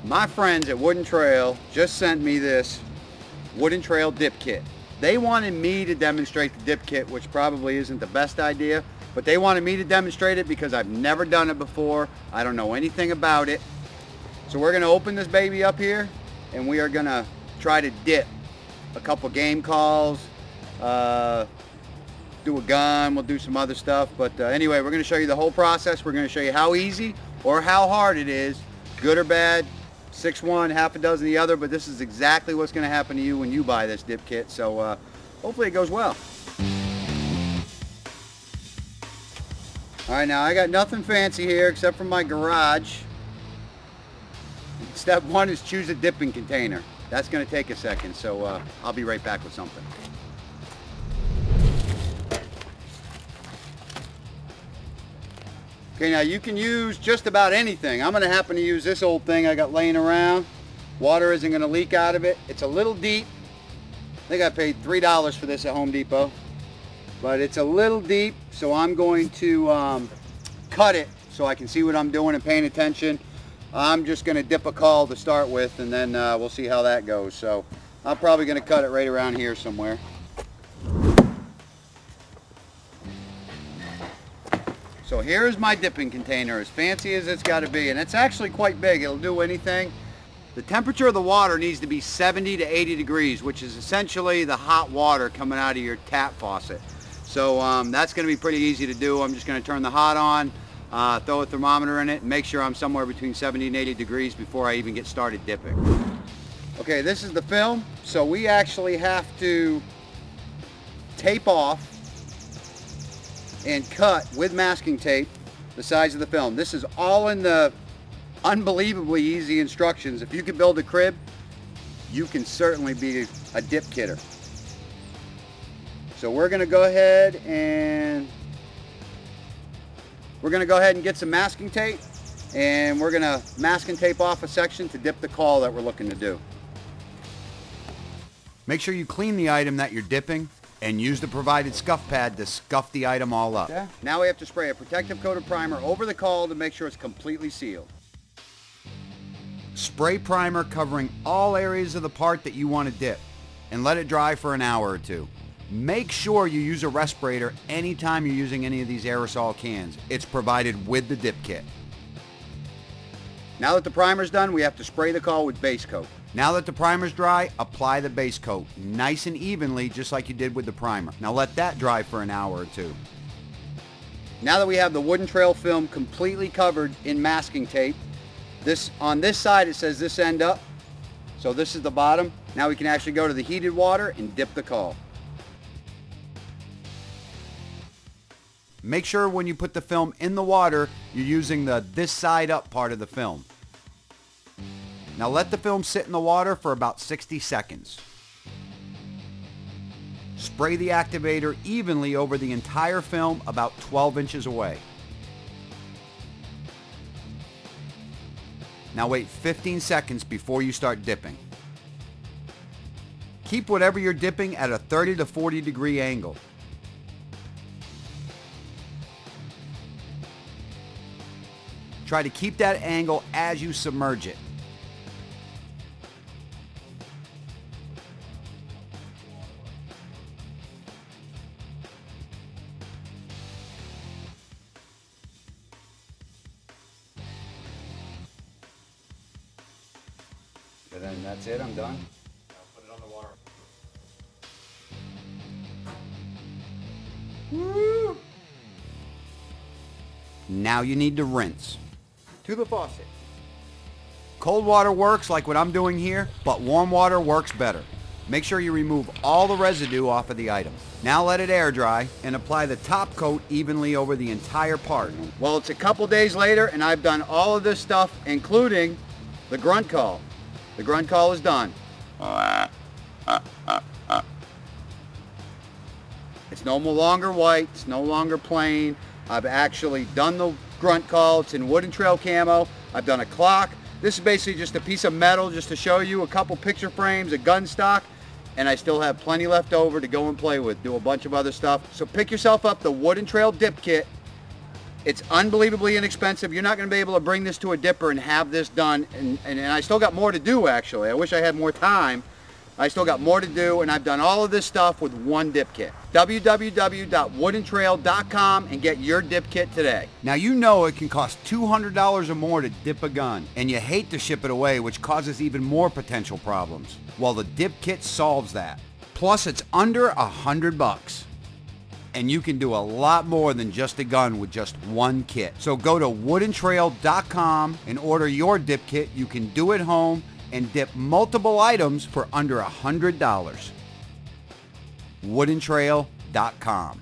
My friends at Wooden Trail just sent me this Wooden Trail dip kit. They wanted me to demonstrate the dip kit, which probably isn't the best idea, but they wanted me to demonstrate it because I've never done it before. I don't know anything about it. So we're gonna open this baby up here and we are gonna try to dip a couple game calls, do a gun, we'll do some other stuff. But anyway, we're gonna show you the whole process. We're gonna show you how easy or how hard it is, good or bad, 6 one, half a dozen the other, but this is exactly what's gonna happen to you when you buy this dip kit. So hopefully it goes well. All right, now I got nothing fancy here except for my garage. Step 1 is choose a dipping container. That's going to take a second, so I'll be right back with something. Okay, now you can use just about anything. I'm going to happen to use this old thing I got laying around. Water isn't going to leak out of it. It's a little deep. I think I paid $3 for this at Home Depot. But it's a little deep, so I'm going to cut it so I can see what I'm doing and paying attention. I'm just going to dip a call to start with, and then we'll see how that goes. So I'm probably going to cut it right around here somewhere. So here's my dipping container, as fancy as it's got to be, and it's actually quite big. It'll do anything. The temperature of the water needs to be 70 to 80 degrees, which is essentially the hot water coming out of your tap faucet. So that's going to be pretty easy to do. I'm just going to turn the hot on, throw a thermometer in it, and make sure I'm somewhere between 70 and 80 degrees before I even get started dipping. Okay, this is the film. So we actually have to tape off and cut with masking tape the size of the film. This is all in the unbelievably easy instructions. If you can build a crib, you can certainly be a dip kitter. So we're going to go ahead and get some masking tape, and we're going to masking tape off a section to dip the call that we're looking to do. Make sure you clean the item that you're dipping and use the provided scuff pad to scuff the item all up. Okay. Now we have to spray a protective coat of primer over the call to make sure it's completely sealed. Spray primer covering all areas of the part that you want to dip and let it dry for an hour or two. Make sure you use a respirator anytime you're using any of these aerosol cans. It's provided with the dip kit. Now that the primer's done, we have to spray the call with base coat. Now that the primer's dry, apply the base coat nice and evenly, just like you did with the primer. Now let that dry for an hour or two. Now that we have the Wooden Trail film completely covered in masking tape, on this side it says this end up, so this is the bottom. Now we can actually go to the heated water and dip the call. Make sure when you put the film in the water, you're using the this side up part of the film. Now let the film sit in the water for about 60 seconds. Spray the activator evenly over the entire film about 12 inches away. Now wait 15 seconds before you start dipping. Keep whatever you're dipping at a 30 to 40 degree angle. Try to keep that angle as you submerge it. And then that's it, I'm done. I'll put it on the water. Woo! Now you need to rinse. To the faucet. Cold water works like what I'm doing here, but warm water works better. Make sure you remove all the residue off of the item. Now let it air dry and apply the top coat evenly over the entire part. Well, it's a couple days later and I've done all of this stuff, including the grunt call. The grunt call is done. It's no longer white, it's no longer plain. I've actually done the grunt call. It's in Wooden Trail camo. I've done a clock. This is basically just a piece of metal just to show you, a couple picture frames, a gun stock, and I still have plenty left over to go and play with, do a bunch of other stuff. So pick yourself up the Wooden Trail dip kit It's unbelievably inexpensive. You're not going to be able to bring this to a dipper and have this done. And I still got more to do, actually. I wish I had more time. I still got more to do, and I've done all of this stuff with one dip kit. www.woodandtrail.com and get your dip kit today. Now, you know it can cost $200 or more to dip a gun, and you hate to ship it away, which causes even more potential problems. Well, the dip kit solves that. Plus, it's under $100. And you can do a lot more than just a gun with just one kit. So go to woodandtrail.com and order your dip kit. You can do it home and dip multiple items for under $100. woodandtrail.com.